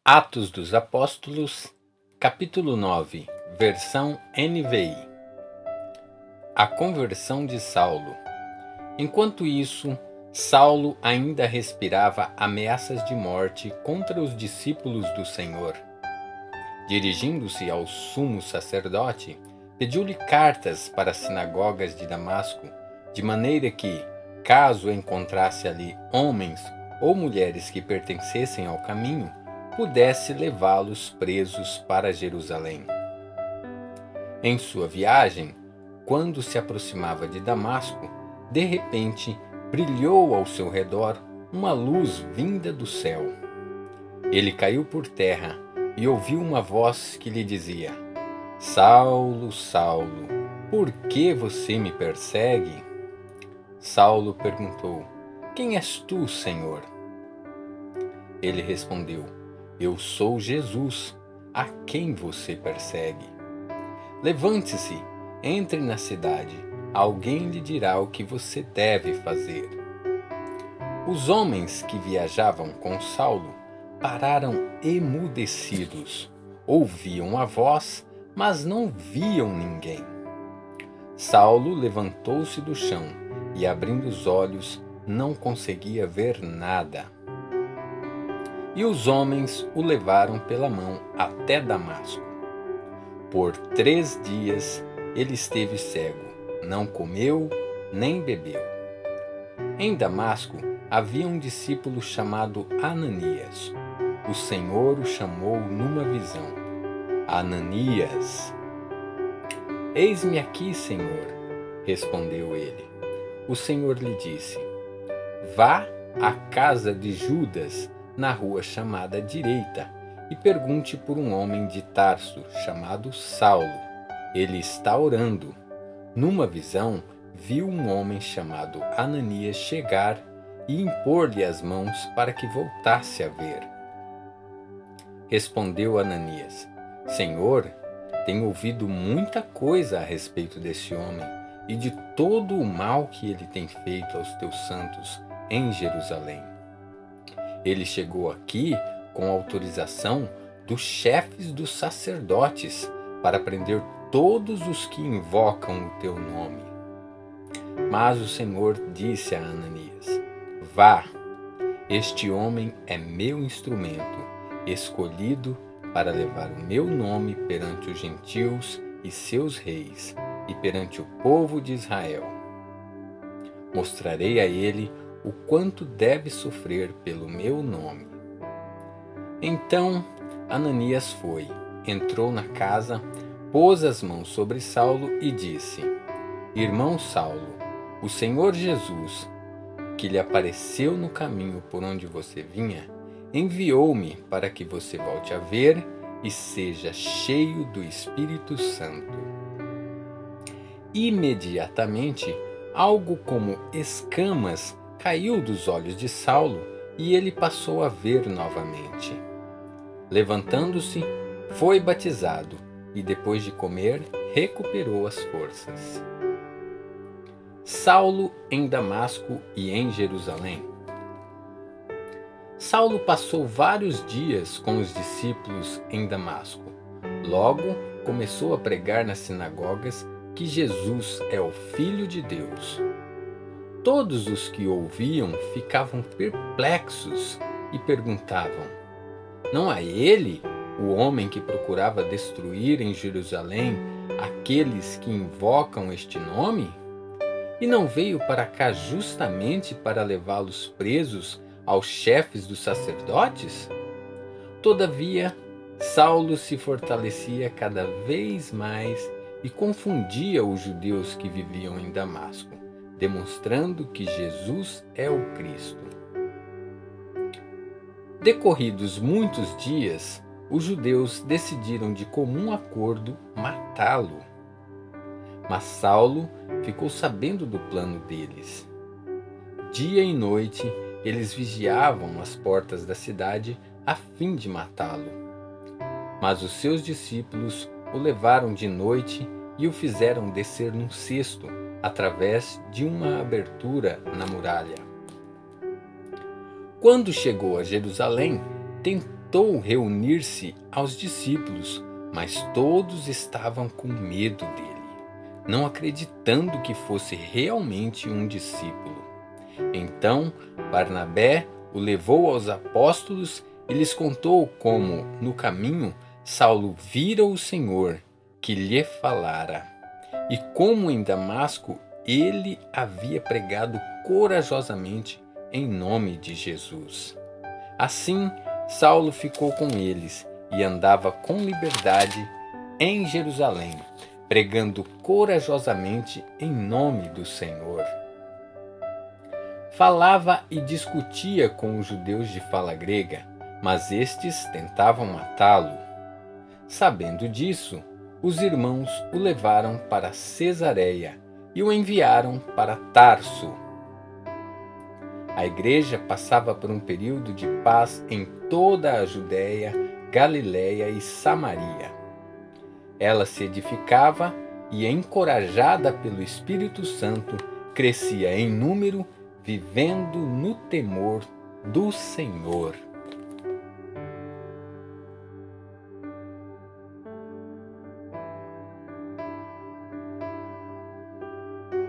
Atos dos Apóstolos, capítulo 9, versão NVI. A conversão de Saulo. Enquanto isso, Saulo ainda respirava ameaças de morte contra os discípulos do Senhor. Dirigindo-se ao sumo sacerdote, pediu-lhe cartas para as sinagogas de Damasco, de maneira que, caso encontrasse ali homens ou mulheres que pertencessem ao caminho, pudesse levá-los presos para Jerusalém. Em sua viagem, quando se aproximava de Damasco, de repente brilhou ao seu redor uma luz vinda do céu. Ele caiu por terra e ouviu uma voz que lhe dizia: Saulo, Saulo, por que você me persegue? Saulo perguntou: Quem és tu, Senhor? Ele respondeu: Eu sou Jesus, a quem você persegue. Levante-se, entre na cidade, alguém lhe dirá o que você deve fazer. Os homens que viajavam com Saulo pararam emudecidos, ouviam a voz, mas não viam ninguém. Saulo levantou-se do chão e, abrindo os olhos, não conseguia ver nada. E os homens o levaram pela mão até Damasco. Por 3 dias ele esteve cego, não comeu nem bebeu. Em Damasco havia um discípulo chamado Ananias. O Senhor o chamou numa visão: Ananias. Eis-me aqui, Senhor, respondeu ele. O Senhor lhe disse: Vá à casa de Judas, na rua chamada Direita, e pergunte por um homem de Tarso, chamado Saulo. Ele está orando. Numa visão, viu um homem chamado Ananias chegar e impor-lhe as mãos para que voltasse a ver. Respondeu Ananias: Senhor, tenho ouvido muita coisa a respeito desse homem e de todo o mal que ele tem feito aos teus santos em Jerusalém. Ele chegou aqui com autorização dos chefes dos sacerdotes para prender todos os que invocam o teu nome. Mas o Senhor disse a Ananias: Vá, este homem é meu instrumento, escolhido para levar o meu nome perante os gentios e seus reis, e perante o povo de Israel. Mostrarei a ele o quanto deve sofrer pelo meu nome. Então Ananias foi, entrou na casa, pôs as mãos sobre Saulo e disse: Irmão Saulo, o Senhor Jesus, que lhe apareceu no caminho por onde você vinha, enviou-me para que você volte a ver e seja cheio do Espírito Santo. Imediatamente, algo como escamas caiu dos olhos de Saulo e ele passou a ver novamente. Levantando-se, foi batizado e, depois de comer, recuperou as forças. Saulo em Damasco e em Jerusalém. Saulo passou vários dias com os discípulos em Damasco. Logo, começou a pregar nas sinagogas que Jesus é o Filho de Deus. Todos os que ouviam ficavam perplexos e perguntavam: Não é ele o homem que procurava destruir em Jerusalém aqueles que invocam este nome? E não veio para cá justamente para levá-los presos aos chefes dos sacerdotes? Todavia, Saulo se fortalecia cada vez mais e confundia os judeus que viviam em Damasco, demonstrando que Jesus é o Cristo. Decorridos muitos dias, os judeus decidiram de comum acordo matá-lo. Mas Saulo ficou sabendo do plano deles. Dia e noite, eles vigiavam as portas da cidade a fim de matá-lo. Mas os seus discípulos o levaram de noite e o fizeram descer num cesto, através de uma abertura na muralha. Quando chegou a Jerusalém, tentou reunir-se aos discípulos, mas todos estavam com medo dele, não acreditando que fosse realmente um discípulo. Então Barnabé o levou aos apóstolos e lhes contou como, no caminho, Saulo vira o Senhor, que lhe falara, e como em Damasco ele havia pregado corajosamente em nome de Jesus. Assim, Saulo ficou com eles e andava com liberdade em Jerusalém, pregando corajosamente em nome do Senhor. Falava e discutia com os judeus de fala grega, mas estes tentavam matá-lo. Sabendo disso, os irmãos o levaram para Cesareia e o enviaram para Tarso. A igreja passava por um período de paz em toda a Judéia, Galiléia e Samaria. Ela se edificava e, encorajada pelo Espírito Santo, crescia em número, vivendo no temor do Senhor.